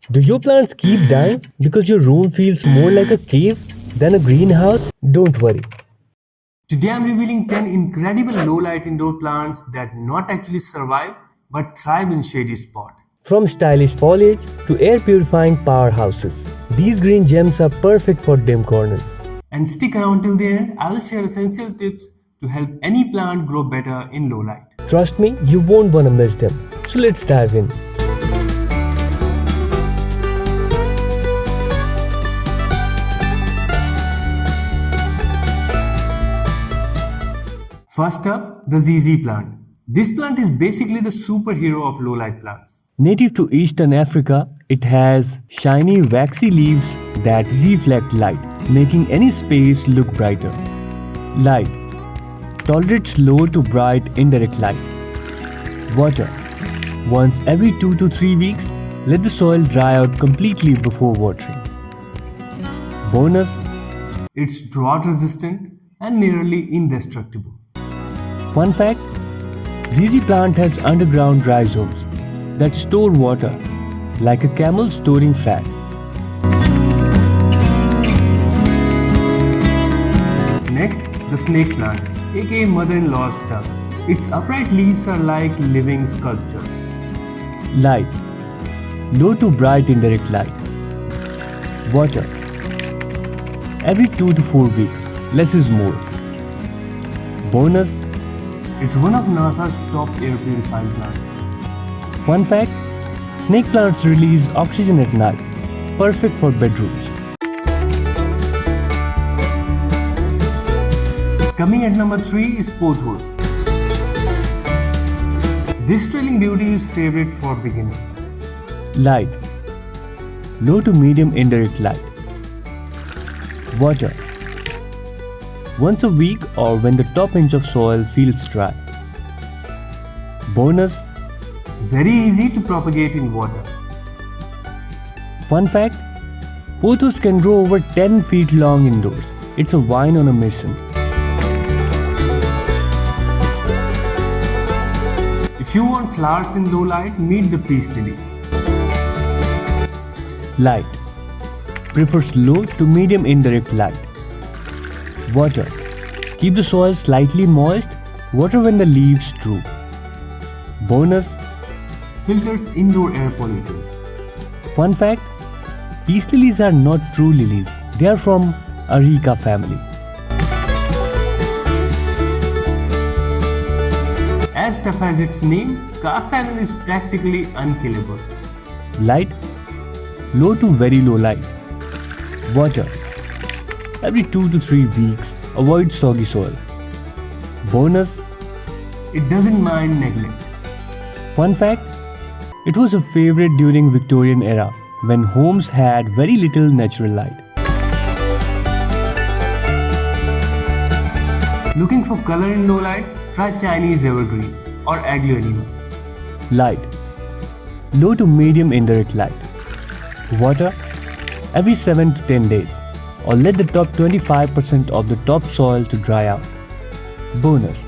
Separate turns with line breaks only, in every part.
Do your plants keep dying because your room feels more like a cave than a greenhouse? Don't worry.
Today I'm revealing 10 incredible low light indoor plants that not actually survive but thrive in shady spot.
From stylish foliage to air purifying powerhouses, these green gems are perfect for dim corners.
And stick around till the end, I will share essential tips to help any plant grow better in low light.
Trust me, you won't want to miss them. So let's dive in.
First up, the ZZ plant. This plant is basically the superhero of low light plants.
Native to Eastern Africa, it has shiny waxy leaves that reflect light, making any space look brighter. Light. Tolerates low to bright indirect light. Water. Once every 2 to 3 weeks, let the soil dry out completely before watering. Bonus.
It's drought resistant and nearly indestructible.
Fun fact, ZZ plant has underground rhizomes that store water like a camel storing fat.
Next, the snake plant, aka mother-in-law's stuff. Its upright leaves are like living sculptures.
Light. Low to bright indirect light. Water. Every 2 to 4 weeks, less is more. Bonus.
It's one of NASA's top air purifying plants.
Fun fact, snake plants release oxygen at night, perfect for bedrooms.
Coming at number 3 is pothos. This trailing beauty is favorite for beginners.
Light. Low to medium indirect light. Water. Once a week or when the top inch of soil feels dry. Bonus.
Very easy to propagate in water.
Fun fact, pothos can grow over 10 feet long indoors. It's a vine on a mission.
If you want flowers in low light, meet the peace lily.
Light. Prefers low to medium indirect light. Water. Keep the soil slightly moist. Water when the leaves droop. Bonus.
Filters indoor air pollutants.
Fun fact, peace lilies are not true lilies. They are from Areca family.
As tough as its name, cast iron is practically unkillable.
Light. Low to very low light. Water. Every 2 to 3 weeks, avoid soggy soil. Bonus.
It doesn't mind neglect.
Fun fact, it was a favorite during Victorian era when homes had very little natural light.
Looking for color in low light? Try Chinese evergreen or aglaonema.
Light. Low to medium indirect light. Water. Every 7 to 10 days, or let the top 25% of the top soil to dry out. Bonus.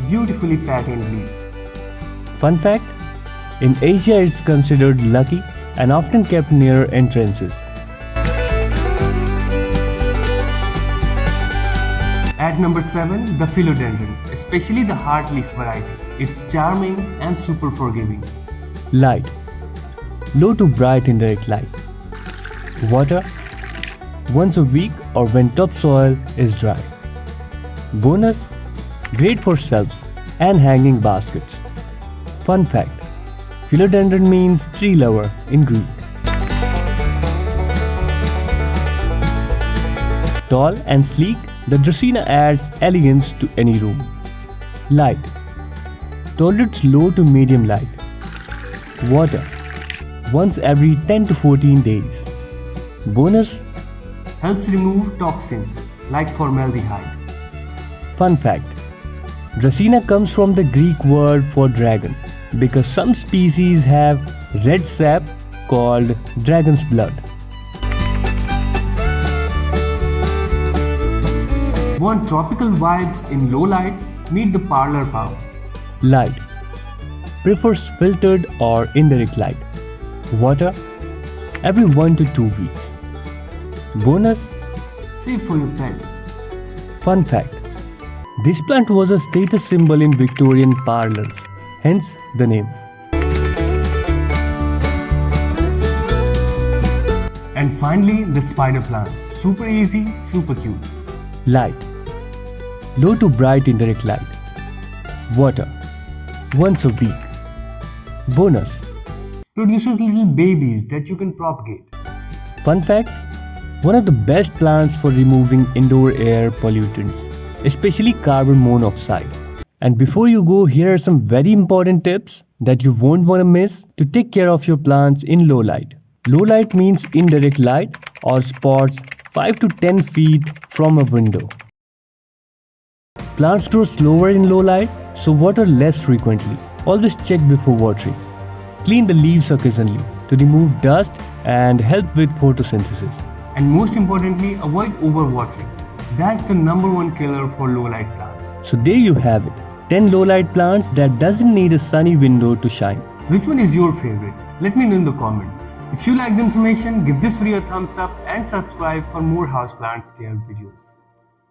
Beautifully patterned leaves.
Fun fact, in Asia it's considered lucky and often kept near entrances.
At number 7, the philodendron, especially the heart leaf variety. It's charming and super forgiving.
Light. Low to bright indirect light. Water. Once a week or when topsoil is dry. Bonus. Great for shelves and hanging baskets. Fun fact, philodendron means tree lover in Greek. Tall and sleek, the Dracaena adds elegance to any room. Light. Tolerates low to medium light. Water. Once every 10 to 14 days. Bonus.
Helps remove toxins like formaldehyde.
Fun fact, Dracaena comes from the Greek word for dragon because some species have red sap called dragon's blood.
Want tropical vibes in low light? Meet the parlor palm.
Light. Prefers filtered or indirect light. Water. every 1 to 2 weeks. Bonus,
Safe for your pets.
fun fact. This plant was a status symbol in Victorian parlors, hence the name.
And finally, the spider plant. Super easy, super cute.
Light. Low to bright indirect light. Water. Once a week. Bonus.
Produces little babies that you can propagate.
Fun fact. One of the best plants for removing indoor air pollutants, especially carbon monoxide. And before you go, here are some very important tips that you won't want to miss to take care of your plants in low light. Low light means indirect light or spots 5 to 10 feet from a window. Plants grow slower in low light, so water less frequently. Always check before watering. Clean the leaves occasionally to remove dust and help with photosynthesis.
And most importantly, avoid overwatering. That's the #1 killer for low light plants.
So there you have it. 10 low light plants that doesn't need a sunny window to shine.
Which one is your favorite? Let me know in the comments. If you like the information, give this video a thumbs up and subscribe for more houseplants care videos.